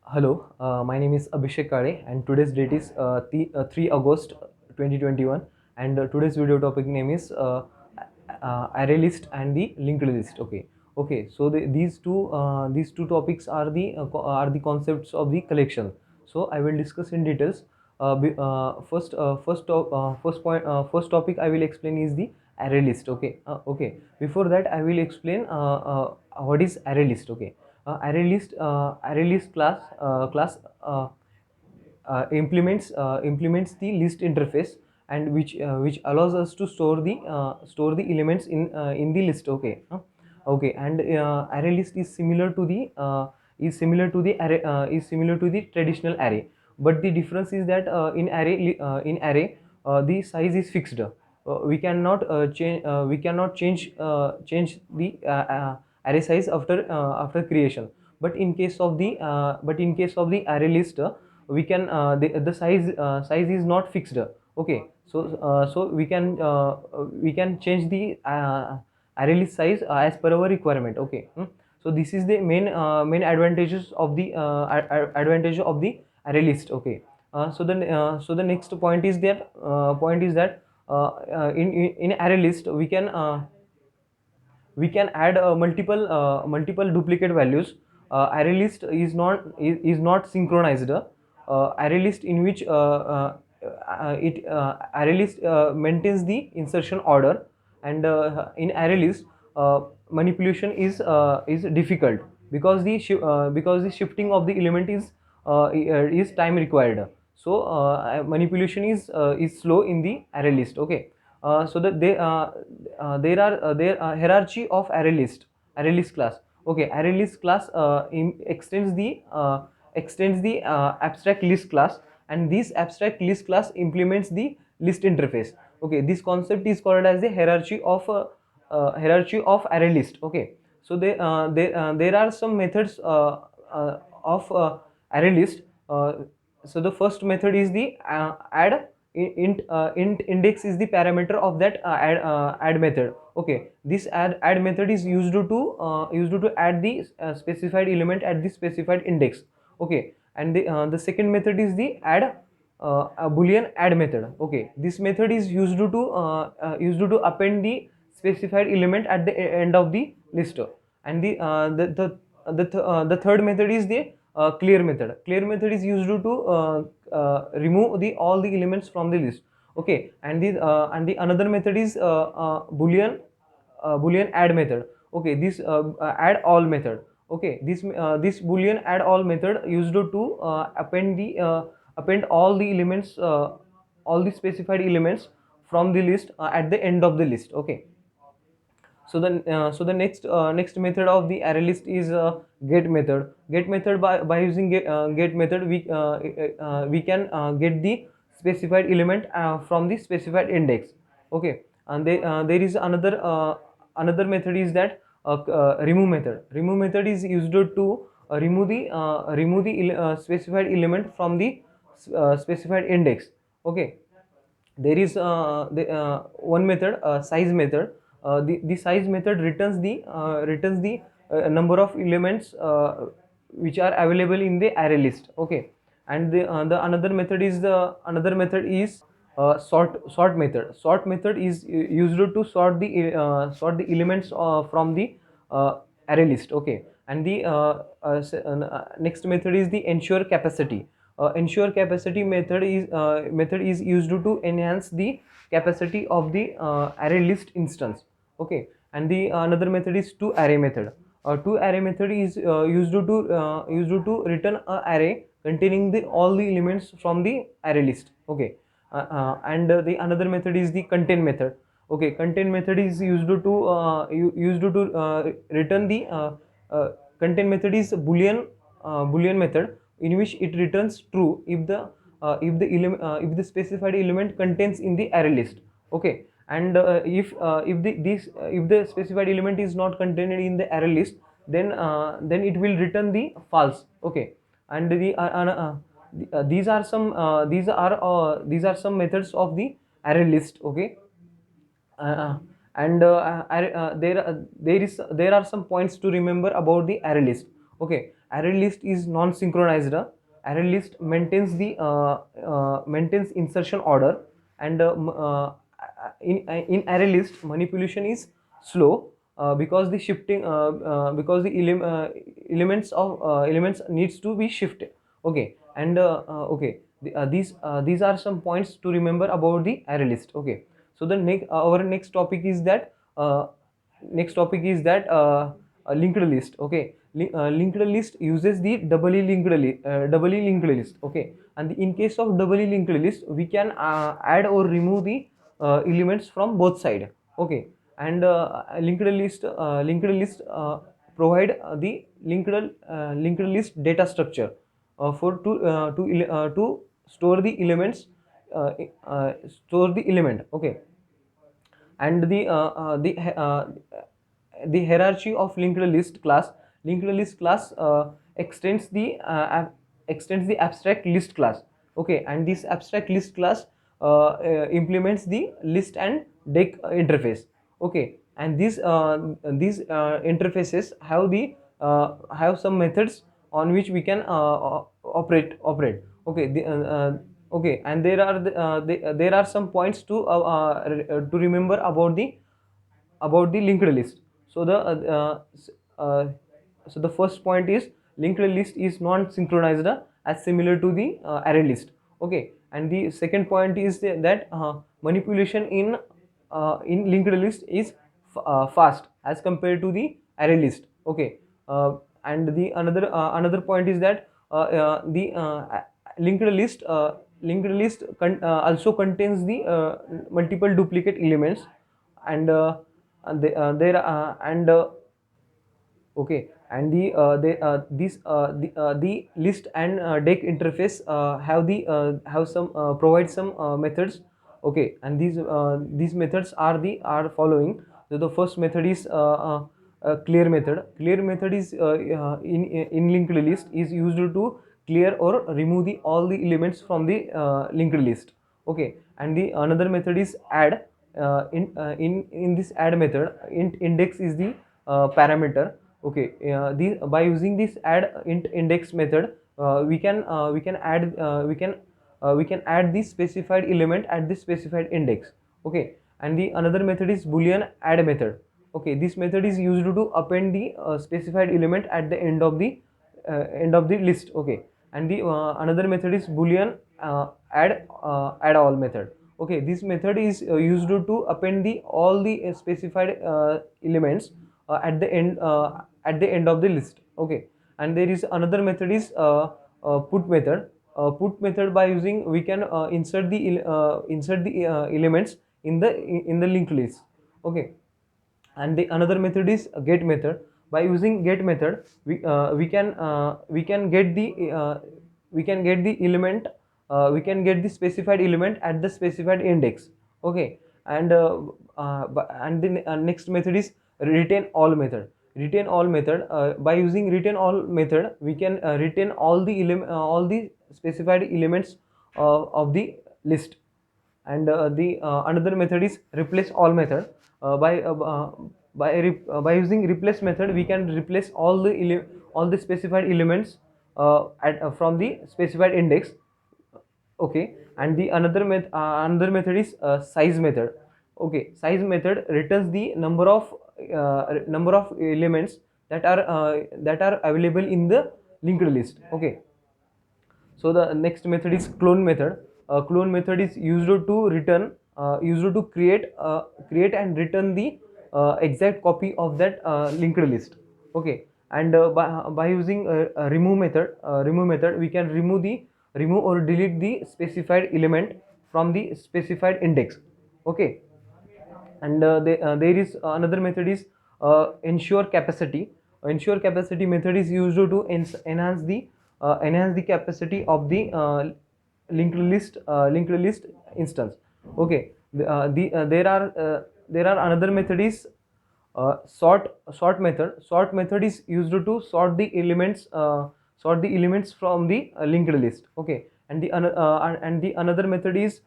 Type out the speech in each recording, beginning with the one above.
Hello, my name is Abhishek Kade and today's date is 3 August 2021, and today's video topic name is array list and the linked list. Okay. So these two topics are the concepts of the collection. So I will discuss in details. First topic I will explain is the array list. Okay. Before that, I will explain what is array list. Okay. Array list class implements the list interface, and which allows us to store the elements in the list. Okay. And array list is similar to the traditional array, but the difference is that in array the size is fixed. We cannot change the array size after creation. But in case of the array list, we can the size is not fixed. Okay. So we can change the array list size as per our requirement. Okay. So this is the main advantages of the advantage of the array list. Okay. So the next point is that in array list we can add multiple duplicate values. Array list is not synchronized. Array list in which it array list maintains the insertion order, and in array list manipulation is difficult because the shifting of the element is time required. So manipulation is slow in the array list. Okay. So that there hierarchy of array list class. Okay. Array list class extends the abstract list class, and this abstract list class implements the list interface. Okay. This concept is called as the hierarchy of array list. Okay. So there are some methods of array list. So the first method is the add int index is the parameter of that add method. Okay. This add method is used to add the specified element at the specified index. Okay. And the second method is the add a boolean add method. Okay. This method is used to append the specified element at the end of the list. And the third method is the clear method. Clear method is used to remove the all the elements from the list. Okay. And the another method is boolean add method. Okay. This add all method. Okay. This boolean add all method used to append all the specified elements from the list at the end of the list. Okay. So the next method of the array list is get method. Get method, by using get method we can get the specified element from the specified index. Okay. And there is another method is that remove method. Remove method is used to remove the specified element from the specified index. Okay. There is one method, size method. The size method returns the number of elements which are available in the array list. Okay. And the another method is sort method. Sort method is used to sort the elements from the array list. Okay. And the next method is the ensure capacity. Ensure capacity method is used to enhance the capacity of the array list instance. Okay. And the another method is to array method. To array method is used to return a array containing the all the elements from the array list. Okay. And the another method is the contain method. Okay. Contain method is used to return the contain method is boolean method in which it returns true if the specified element contains in the array list. Okay. And if the specified element is not contained in the array list, then it will return the false. Okay. And these are some methods of the array list. Okay. And there are some points to remember about the array list. Okay. array list is non-synchronized. Array list maintains the maintains insertion order, and in array list manipulation is slow, because the shifting because the elements needs to be shifted. Okay, and okay, these are some points to remember about the array list. Okay, so the next our next topic is that linked list. Okay, linked list uses the doubly linked list. Okay, and in case of doubly linked list, we can add or remove the elements from both side. Okay, and linked list provide the linked list data structure for to store the elements, store the element. Okay, and the hierarchy of linked list class extends the abstract list class. Okay, and this abstract list class implements the list and deck interface. Okay, and these interfaces have some methods on which we can operate. Okay, okay, and there are some points to remember about the linked list. So the first point is linked list is non synchronized, as similar to the array list. Okay, and the second point is that manipulation in linked list is fast as compared to the array list. Okay, and the another point is that the linked list also contains the multiple duplicate elements, and there and okay, and the list and deck interface have some provide some methods. Okay, and these methods are following. So the first method is clear method. Clear method is in linked list is used to clear or remove the all the elements from the linked list. Okay, and the another method is add. In this add method, index is the parameter. Okay, by using this add index method, we can add we can add the specified element at the specified index. Okay, and the another method is boolean add method. Okay, this method is used to append the specified element at the end of the list. Okay, and the another method is boolean add all method. Okay, this method is used to append the all the specified elements at the end of the list. Okay, and there is another method is put method. Put method, by using we can insert the elements in the linked list. Okay, and the another method is get method. By using get method, we can get the element, we can get the specified element at the specified index. Okay, and and the next method is retain all method. Retain all method, by using retain all method, we can retain all the specified elements of the list. And the another method is replace all method. By using replace method, we can replace all the specified elements from the specified index. Okay, and the another method is size method. Okay, size method returns the number of elements that are available in the linked list. Okay, so the next method is clone method. Clone method is used to create and return the exact copy of that linked list. Okay, and by using remove method, we can remove or delete the specified element from the specified index. Okay, and there is another method is ensure capacity. Ensure capacity method is used to enhance the capacity of the linked list instance. Okay, there are another method is sort method. Sort method is used to sort the elements from the linked list. Okay, and the another method is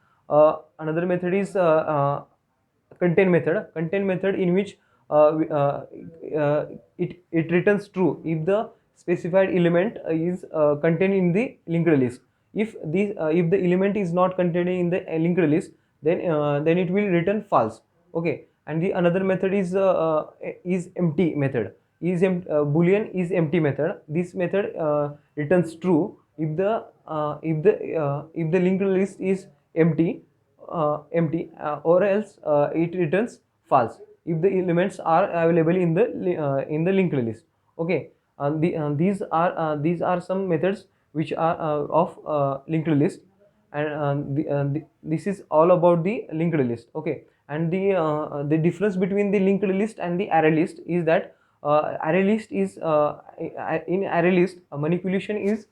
contain method. Contain method, in which it returns true if the specified element is contained in the linked list. If the element is not contained in the linked list, then it will return false. Okay, and the another method is empty method. Boolean is empty method. This method returns true if the linked list is empty, or else it returns false if the elements are available in the linked list. Okay, these are some methods which are of linked list, and this is all about the linked list. Okay, and the difference between the linked list and the array list is that array list is in array list manipulation is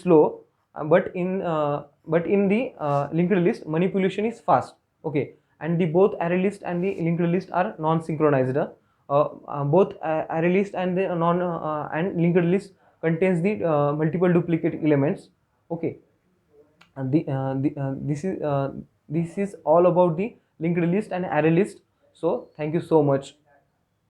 slow, but in the linked list manipulation is fast. Okay, and the both array list and the linked list are non-synchronized. Both array list and the non and linked list contains the multiple duplicate elements. Okay, and this is all about the linked list and array list. So thank you so much.